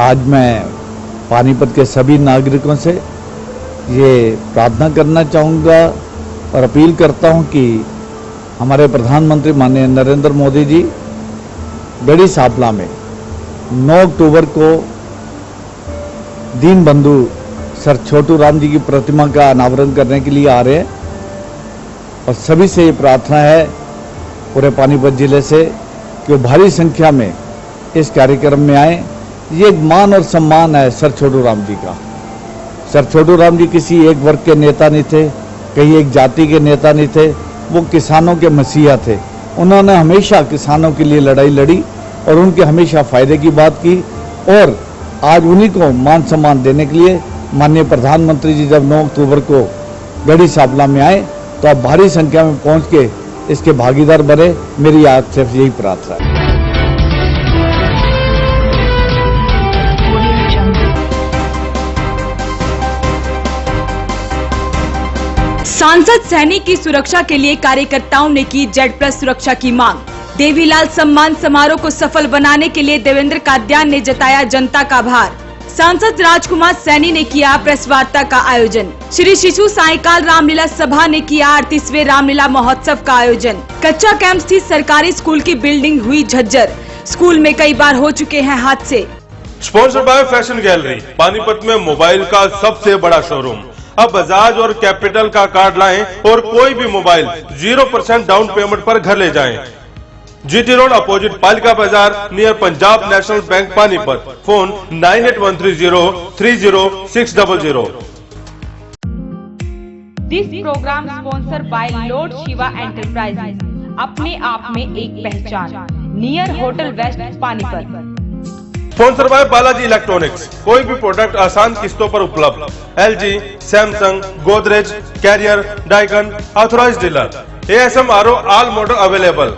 आज मैं पानीपत के सभी नागरिकों से ये प्रार्थना करना चाहूँगा और अपील करता हूँ कि हमारे प्रधानमंत्री माननीय नरेंद्र मोदी जी गढ़ी सांपला में 9 अक्टूबर को दीनबंधु सर छोटू राम जी की प्रतिमा का अनावरण करने के लिए आ रहे हैं और सभी से ये प्रार्थना है पूरे पानीपत जिले से कि वो भारी संख्या में इस कार्यक्रम में आए। ये एक मान और सम्मान है सर छोटू राम जी का। सर छोटू राम जी किसी एक वर्ग के नेता नहीं थे, कहीं एक जाति के नेता नहीं थे, वो किसानों के मसीहा थे। उन्होंने हमेशा किसानों के लिए लड़ाई लड़ी और उनके हमेशा फायदे की बात की और आज उन्हीं को मान सम्मान देने के लिए माननीय प्रधानमंत्री जी जब 9 अक्टूबर को गढ़ी सांपला में आए तो आप भारी संख्या में पहुंच के इसके भागीदार बने। मेरी आपसे यही प्रार्थना है। सांसद सैनी की सुरक्षा के लिए कार्यकर्ताओं ने की Z+ सुरक्षा की मांग। देवीलाल सम्मान समारोह को सफल बनाने के लिए देवेंद्र कादियान ने जताया जनता का आभार। सांसद राजकुमार सैनी ने किया प्रेस वार्ता का आयोजन। श्री शिशु साईकाल रामलीला सभा ने किया 38वें रामलीला महोत्सव का आयोजन। कच्चा कैंप स्थित सरकारी स्कूल की बिल्डिंग हुई झज्जर। स्कूल में कई बार हो चुके हैं हादसे। Sponsored by fashion gallery, Panipat में मोबाइल का सबसे बड़ा शोरूम। अब बजाज और कैपिटल का कार्ड लाएं और कोई भी मोबाइल 0% डाउन पेमेंट पर घर ले जाएं। GT road opposite Palika Bazaar near Punjab National Bank Panipat. Phone 9813030600। This programme sponsor by Lord Shiva Enterprises, अपने आप में एक पहचान, near hotel West Panipat. Sponsor by Balaji Electronics, कोई भी प्रोडक्ट आसान किस्तों पर उपलब्ध। LG, Samsung, Godrej, Carrier, Daikin, authorised dealer. ASM RO all model available.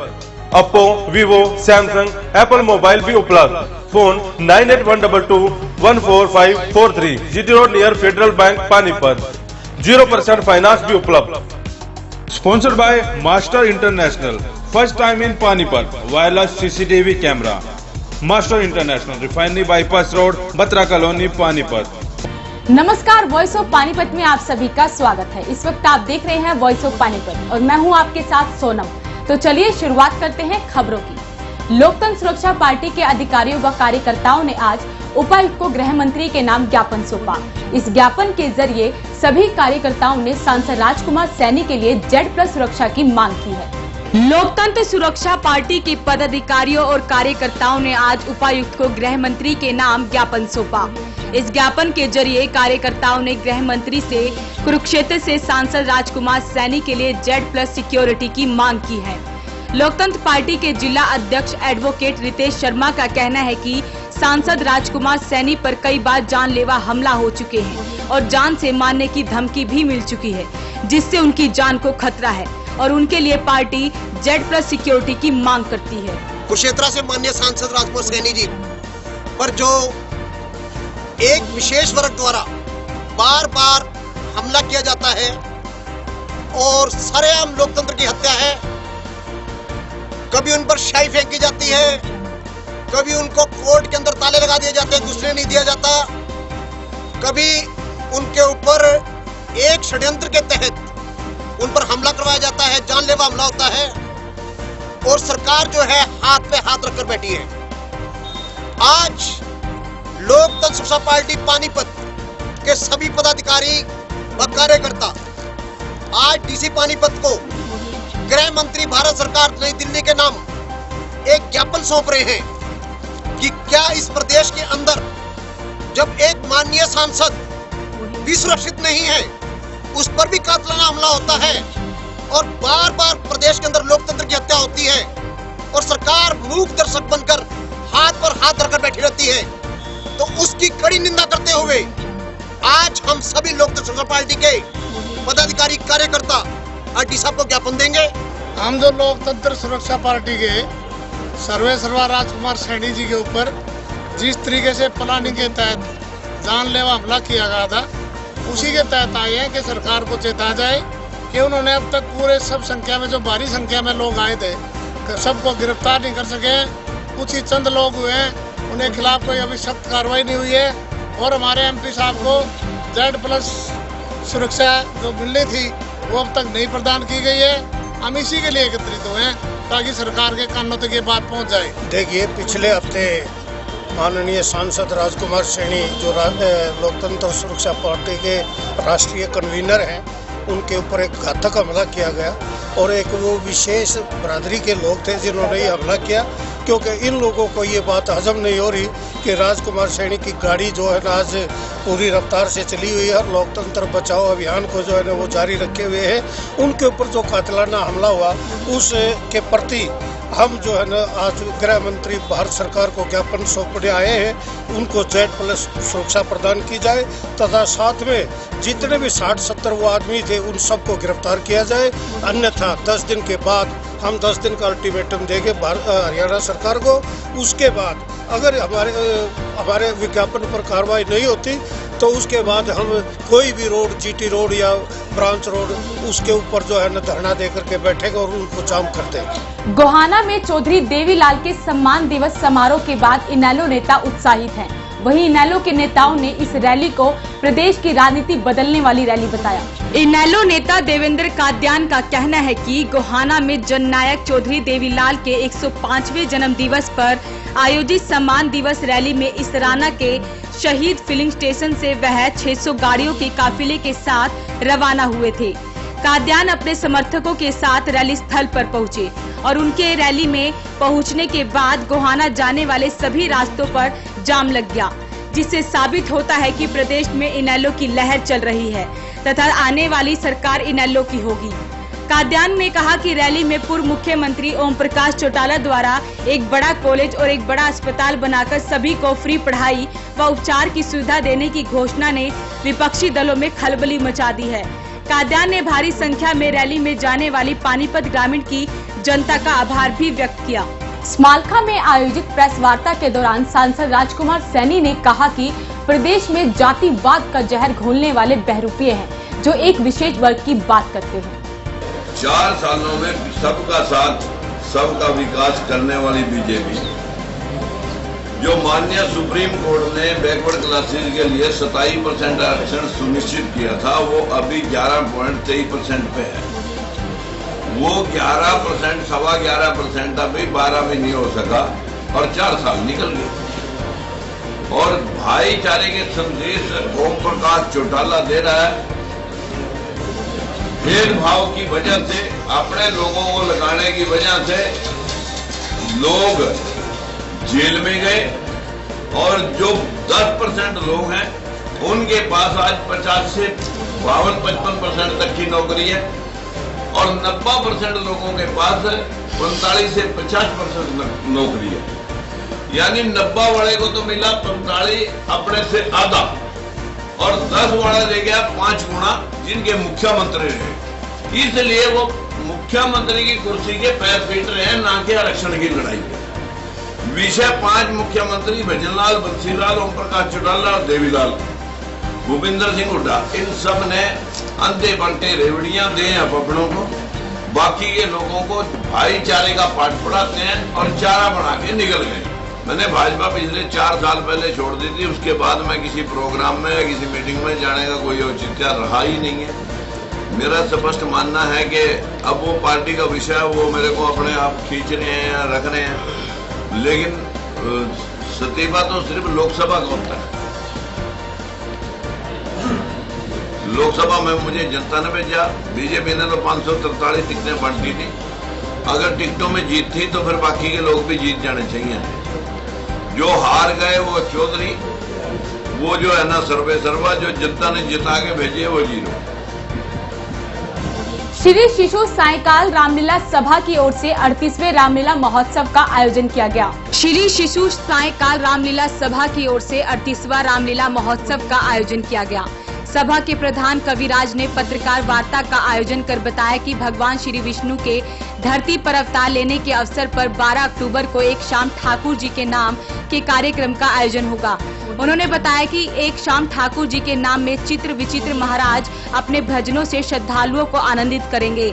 Oppo, Vivo, Samsung, Apple mobile भी उपलब्ध। Phone 9812214543। GT road near Federal Bank Panipat. 0% finance भी उपलब्ध। Sponsored by master international, first time in Panipat, wireless CCTV camera. Master international, refinery bypass road, Batra colony, Panipat. नमस्कार, voice of Panipat में आप सभी का स्वागत है। इस वक्त आप देख रहे हैं वॉइस ऑफ पानीपत और मैं हूं आपके साथ सोनम। तो चलिए शुरुआत करते हैं खबरों की। लोकतंत्र सुरक्षा पार्टी के अधिकारियों व कार्यकर्ताओं ने आज उपायुक्त को गृह मंत्री के नाम ज्ञापन सौंपा। इस ज्ञापन के जरिए सभी कार्यकर्ताओं ने सांसद राजकुमार सैनी के लिए Z+ सुरक्षा की मांग की है। लोकतंत्र सुरक्षा पार्टी के पदाधिकारियों और कार्यकर्ताओं ने आज उपायुक्त को गृह मंत्री के नाम ज्ञापन सौंपा। इस ज्ञापन के जरिए कार्यकर्ताओं ने गृह मंत्री से कुरुक्षेत्र से सांसद राजकुमार सैनी के लिए Z+ सिक्योरिटी की मांग की है। लोकतंत्र पार्टी के जिला अध्यक्ष एडवोकेट रितेश शर्मा का कहना है कि सांसद राजकुमार सैनी पर कई बार जानलेवा हमला हो चुके हैं और जान से मारने की धमकी भी मिल चुकी है, जिससे उनकी जान को खतरा है और उनके लिए पार्टी Z+ सिक्योरिटी की मांग करती है। कुरुक्षेत्र से माननीय सांसद राजकुमार सैनी जी पर जो एक विशेष वर्ग द्वारा बार बार हमला किया जाता है और सरेआम लोकतंत्र की हत्या है। कभी उन पर शाई फेंकी जाती है, कभी उनको कोर्ट के अंदर ताले लगा दिए जाते हैं, घुसने नहीं दिया जाता, कभी उनके ऊपर एक षड्यंत्र के तहत उन पर हमला करवाया जाता है, जानलेवा हमला होता है और सरकार जो है हाथ पे हाथ रखकर बैठी है। आज लोकतंत्र सुरक्षा पार्टी पानीपत के सभी पदाधिकारी व कार्यकर्ता आज DC पानीपत को गृह मंत्री भारत सरकार नई दिल्ली के नाम एक ज्ञापन सौंप रहे हैं कि क्या इस प्रदेश के अंदर जब एक माननीय सांसद भी सुरक्षित नहीं है, उस पर भी कातलाना हमला होता है और बार बार प्रदेश के अंदर लोकतंत्र की हत्या होती है और सरकार मूक दर्शक बनकर हाथ पर हाथ रखकर बैठी रहती है, तो उसकी कड़ी निंदा करते हुए आज हम सभी लोकतंत्र सुरक्षा पार्टी के पदाधिकारी कार्यकर्ता आरटी साहब को ज्ञापन देंगे। हम जो लोकतंत्र सुरक्षा पार्टी के सर्वेसर्वा राजकुमार सैनी जी के ऊपर जिस तरीके से प्लानिंग के तहत जानलेवा हमला किया गया था, उसी के तहत आए हैं कि सरकार को चेताया जाए कि उन्होंने अब तक पूरे सब संख्या में जो भारी संख्या में लोग आए थे सबको गिरफ्तार नहीं कर सके। कुछ ही चंद लोग हुए हैं उन्हें खिलाफ कोई अभी सख्त कार्रवाई नहीं हुई है। और हमारे एमपी साहब को Z+ सुरक्षा जो मिलनी थी वो अब तक नहीं प्रदान की गई है। हम इसी के लिए एकत्रित हुए हैं ताकि सरकार के कानों तक ये बात पहुंच जाए। देखिए, पिछले हफ्ते माननीय सांसद राजकुमार सैनी जो लोकतंत्र सुरक्षा पार्टी के राष्ट्रीय कन्वीनर हैं, उनके ऊपर एक घातक हमला किया गया और एक वो विशेष बरादरी के लोग थे जिन्होंने ये हमला किया, क्योंकि इन लोगों को ये बात हजम नहीं हो रही कि राजकुमार सैनी की गाड़ी जो है ना आज पूरी रफ्तार से चली हुई है और लोकतंत्र बचाओ अभियान को जो है ना वो जारी रखे हुए हैं। उनके ऊपर जो कातिलाना हमला हुआ उसके प्रति हम जो है ना आज गृह मंत्री भारत सरकार को ज्ञापन सौंपने आए हैं। उनको Z+ सुरक्षा प्रदान की जाए तथा साथ में जितने भी 60-70 वो आदमी थे उन सबको गिरफ्तार किया जाए, अन्यथा 10 दिन के बाद हम 10 दिन का अल्टीमेटम देंगे हरियाणा सरकार को। उसके बाद अगर हमारे विज्ञापन पर कार्रवाई नहीं होती तो उसके बाद हम कोई भी रोड, GT रोड या ब्रांच रोड, उसके ऊपर जो है ना धरना दे करके बैठेगा और उनको जाम कर देंगे। गोहाना में चौधरी देवीलाल के सम्मान दिवस समारोह के बाद इनेलो नेता उत्साहित हैं। वहीं इनेलो के नेताओं ने इस रैली को प्रदेश की राजनीति बदलने वाली रैली बताया। इनेलो नेता देवेंद्र काद्यान का कहना है कि गोहाना में जननायक चौधरी देवीलाल के 105वें जन्म दिवस पर आयोजित सम्मान दिवस रैली में इसराना के शहीद फिलिंग स्टेशन से वह 600 गाड़ियों के काफिले के साथ रवाना हुए थे। काद्यान अपने समर्थकों के साथ रैली स्थल पर पहुंचे और उनके रैली में पहुंचने के बाद गोहाना जाने वाले सभी रास्तों पर जाम लग गया, जिससे साबित होता है कि प्रदेश में इनेलो की लहर चल रही है तथा आने वाली सरकार इनेलो की होगी। काद्यान ने कहा कि रैली में पूर्व मुख्यमंत्री ओम प्रकाश चौटाला द्वारा एक बड़ा कॉलेज और एक बड़ा अस्पताल बनाकर सभी को फ्री पढ़ाई व उपचार की सुविधा देने की घोषणा ने विपक्षी दलों में खलबली मचा दी है। काद्यान ने भारी संख्या में रैली में जाने वाली पानीपत ग्रामीण की जनता का आभार भी व्यक्त किया। स्मालखा में आयोजित प्रेस वार्ता के दौरान सांसद राजकुमार सैनी ने कहा कि प्रदेश में जातिवाद का जहर घोलने वाले बहरूपिये हैं जो एक विशेष वर्ग की बात करते हैं। 4 सालों में सबका साथ सबका विकास करने वाली बीजेपी, जो माननीय सुप्रीम कोर्ट ने बैकवर्ड क्लासेज के लिए 27% आरक्षण सुनिश्चित किया था, वो अभी 11.23% पे है। वो 11%, 11.25% अभी 12 में नहीं हो सका और 4 साल निकल गए। और भाईचारे के संदेश ओम प्रकाश चौटाला दे रहा है। भेदभाव की वजह से, अपने लोगों को लगाने की वजह से लोग जेल में गए और जो 10% लोग हैं उनके पास आज 50 से 52-55% तक की नौकरी है और 90% लोगों के पास 45 से 50% नौकरी है। यानी 90 वाले को तो मिला 45 अपने से आधा और 10 वाला ले गया 5 गुना जिनके मुख्यमंत्री रहे। इसलिए वो मुख्यमंत्री की कुर्सी के पैर पीट रहे हैं, ना कि आरक्षण की लड़ाई पे। विषय 5 मुख्यमंत्री भजनलाल, बंसीलाल, ओम प्रकाश चौटाला और देवीलाल, भूपेंद्र सिंह हुड्डा, इन सब ने अंधे बंटे रेवड़ियां दे हैं अपनों को, बाकी के लोगों को भाईचारे का पाठ पढ़ाते हैं और चारा बना के निकल गए। मैंने भाजपा पिछले 4 साल पहले छोड़ दी थी, उसके बाद मैं किसी प्रोग्राम में या किसी मीटिंग में जाने का कोई औचित्य रहा ही नहीं है। मेरा स्पष्ट मानना है कि अब वो पार्टी का विषय वो मेरे को अपने आप खींच रहे हैं या रख रहे हैं, लेकिन सतीबा तो सिर्फ लोकसभा का होता है। लोकसभा में मुझे जनता ने भेजा, बीजेपी ने तो 543 टिकटें बांटी थी। अगर टिकटों में जीत थी तो फिर बाकी के लोग भी जीत जाने चाहिए। जो हार गए वो चौधरी, वो जो है ना सर्वे सर्वा, जो जनता ने जिता के भेजे वो जीरो। श्री शिशु सायकाल रामलीला सभा की ओर से 38वें रामलीला महोत्सव का आयोजन किया गया। श्री शिशु सायकाल रामलीला सभा की ओर से 38वां रामलीला महोत्सव का आयोजन किया गया। सभा के प्रधान कविराज ने पत्रकार वार्ता का आयोजन कर बताया कि भगवान श्री विष्णु के धरती पर अवतार लेने के अवसर पर 12 अक्टूबर को एक शाम ठाकुर जी के नाम के कार्यक्रम का आयोजन होगा। उन्होंने बताया कि एक शाम ठाकुर जी के नाम में चित्र विचित्र महाराज अपने भजनों से श्रद्धालुओं को आनंदित करेंगे।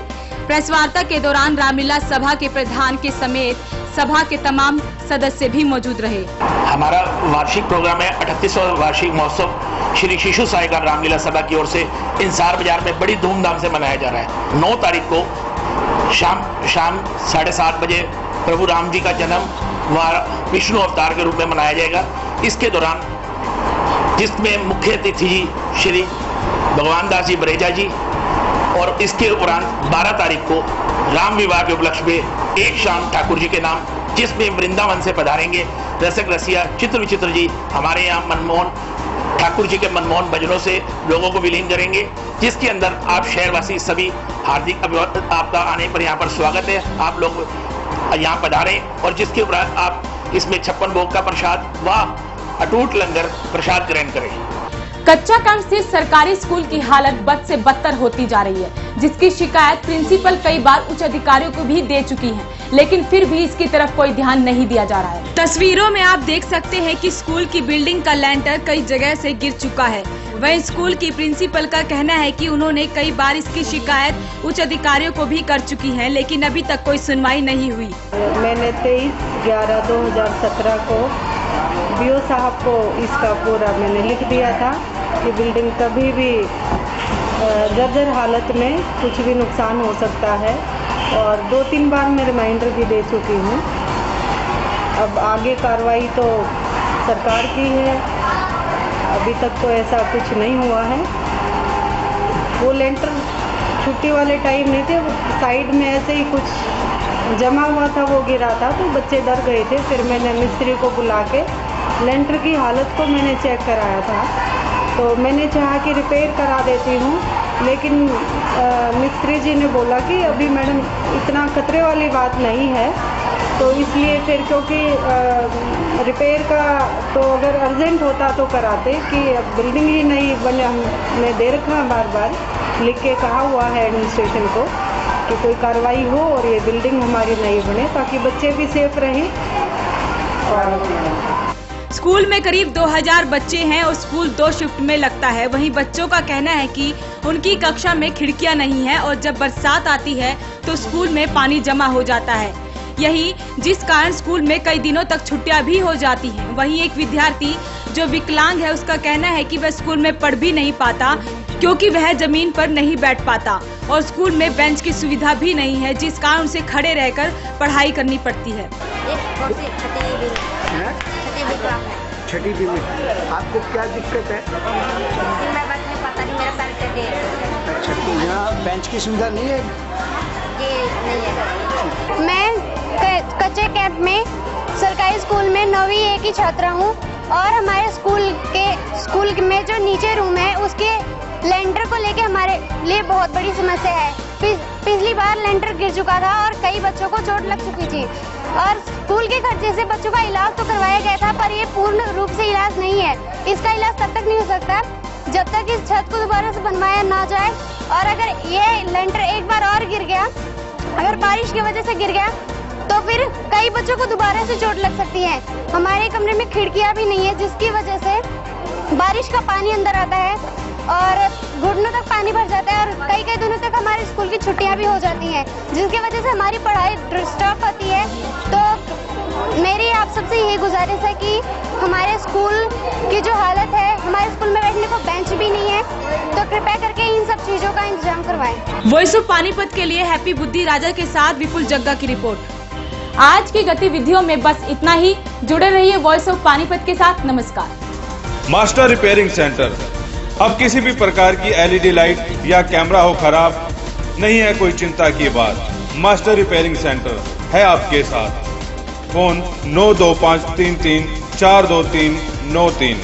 प्रेस वार्ता के दौरान रामलीला सभा के प्रधान के समेत सभा के तमाम सदस्य भी मौजूद रहे। हमारा वार्षिक प्रोग्राम है 38वां वार्षिक महोत्सव श्री शिशु साईगण रामलीला सभा की ओर से इंसार बाजार में बड़ी धूमधाम से मनाया जा रहा है। 9 तारीख को शाम 7:30 बजे प्रभु राम जी का जन्म व विष्णु अवतार के रूप में मनाया जाएगा। इसके दौरान जिसमें मुख्य अतिथि श्री भगवान दास जी बरेजा जी, और इसके उपरांत 12 तारीख को राम विवाह के उपलक्ष्य में एक शाम ठाकुर जी के नाम, जिसमें वृंदावन से पधारेंगे रसिक रसिया चित्र विचित्र जी हमारे यहाँ मनमोहन ठाकुर जी के मनमोहन भजनों से लोगों को विलीन करेंगे, जिसके अंदर आप शहरवासी सभी हार्दिक अभिवादन, आपका आने पर यहाँ पर स्वागत है। आप लोग यहाँ पधारें और जिसके उपरांत आप इसमें 56 भोग का प्रसाद व अटूट लंगर प्रसाद ग्रहण करें। कच्चा कांड स्थित सरकारी स्कूल की हालत बद से बदतर होती जा रही है, जिसकी शिकायत प्रिंसिपल कई बार उच्च अधिकारियों को भी दे चुकी है, लेकिन फिर भी इसकी तरफ कोई ध्यान नहीं दिया जा रहा है। तस्वीरों में आप देख सकते हैं कि स्कूल की बिल्डिंग का लेंटर कई जगह से गिर चुका है। वहीं स्कूल की प्रिंसिपल का कहना है कि उन्होंने कई बार इसकी शिकायत उच्च अधिकारियों को भी कर चुकी है, लेकिन अभी तक कोई सुनवाई नहीं हुई। मैंने 23/11/2017 को बीओ साहब को इसका पूरा मैंने लिख दिया था कि बिल्डिंग कभी भी जर्जर हालत में कुछ भी नुकसान हो सकता है, और 2-3 बार मैं रिमाइंडर भी दे चुकी हूँ। अब आगे कार्रवाई तो सरकार की है, अभी तक तो ऐसा कुछ नहीं हुआ है। वो लेंटर छुट्टी वाले टाइम नहीं थे, साइड में ऐसे ही कुछ जमा हुआ था, वो गिरा था तो बच्चे डर गए थे। फिर मैंने मिस्त्री को बुला के लेंटर की हालत को मैंने चेक कराया था, तो मैंने चाहा कि रिपेयर करा देती हूँ, लेकिन मिस्त्री जी ने बोला कि अभी मैडम इतना खतरे वाली बात नहीं है, तो इसलिए फिर क्योंकि रिपेयर का तो अगर अर्जेंट होता तो कराते, कि अब बिल्डिंग ही नहीं बने, हमने दे रखा बार बार लिख के कहा हुआ है एडमिनिस्ट्रेशन को कि कोई कार्रवाई हो और ये बिल्डिंग हमारी नहीं बने, ताकि बच्चे भी सेफ रहें। और स्कूल में करीब 2000 बच्चे हैं और स्कूल 2 शिफ्ट में लगता है। वहीं बच्चों का कहना है कि उनकी कक्षा में खिड़कियां नहीं है और जब बरसात आती है तो स्कूल में पानी जमा हो जाता है, यही जिस कारण स्कूल में कई दिनों तक छुट्टियां भी हो जाती हैं। वहीं एक विद्यार्थी जो विकलांग है, उसका कहना है कि वह स्कूल में पढ़ भी नहीं पाता क्योंकि वह जमीन पर नहीं बैठ पाता और स्कूल में बेंच की सुविधा भी नहीं है, जिस कारण उसे खड़े रहकर पढ़ाई करनी पड़ती है। छठी भी में आपको क्या दिक्कत है? मैं बस में पता नहीं, मेरा पैर कटे। अच्छा, तो यहाँ बेंच की सुविधा नहीं है? जी नहीं है। मैं कच्चे कैंप में सरकारी स्कूल में 9वीं A की छात्रा हूँ, और हमारे स्कूल में जो नीचे रूम है उसके लेंटर को लेके हमारे लिए बहुत बड़ी समस्या है। पिछली बार लेंटर गिर चुका था और कई बच्चों को चोट लग चुकी थी, और स्कूल के खर्चे से बच्चों का इलाज तो करवाया गया था, पर ये पूर्ण रूप से इलाज नहीं है। इसका इलाज तब तक नहीं हो सकता जब तक इस छत को दोबारा से बनवाया ना जाए, और अगर ये लेंटर एक बार और गिर गया, अगर बारिश की वजह से गिर गया, तो फिर कई बच्चों को दोबारा से चोट लग सकती है। हमारे कमरे में खिड़कियां भी नहीं है, जिसकी वजह से बारिश का पानी अंदर आता है और घुटनों तक पानी भर जाता है, और कई दिनों तक हमारे स्कूल की छुट्टियां भी हो जाती हैं, जिसकी वजह से हमारी पढ़ाई डिस्टर्ब होती है। तो मेरी आप सबसे यही गुजारिश है कि हमारे स्कूल की जो हालत है, हमारे स्कूल में बैठने को बेंच भी नहीं है, तो कृपया करके इन सब चीजों का इंतजाम करवाएं। वॉइस ऑफ पानीपत के लिए हैप्पी बुद्धि राजा के साथ विपुल जग्गा की रिपोर्ट। आज की गतिविधियों में बस इतना ही। जुड़े रहिए वॉइस ऑफ पानीपत के साथ। नमस्कार। Master repairing centre. अब किसी भी प्रकार की LED लाइट या कैमरा हो खराब, नहीं है कोई चिंता की बात। मास्टर रिपेयरिंग सेंटर है आपके साथ। फोन 92533 42393।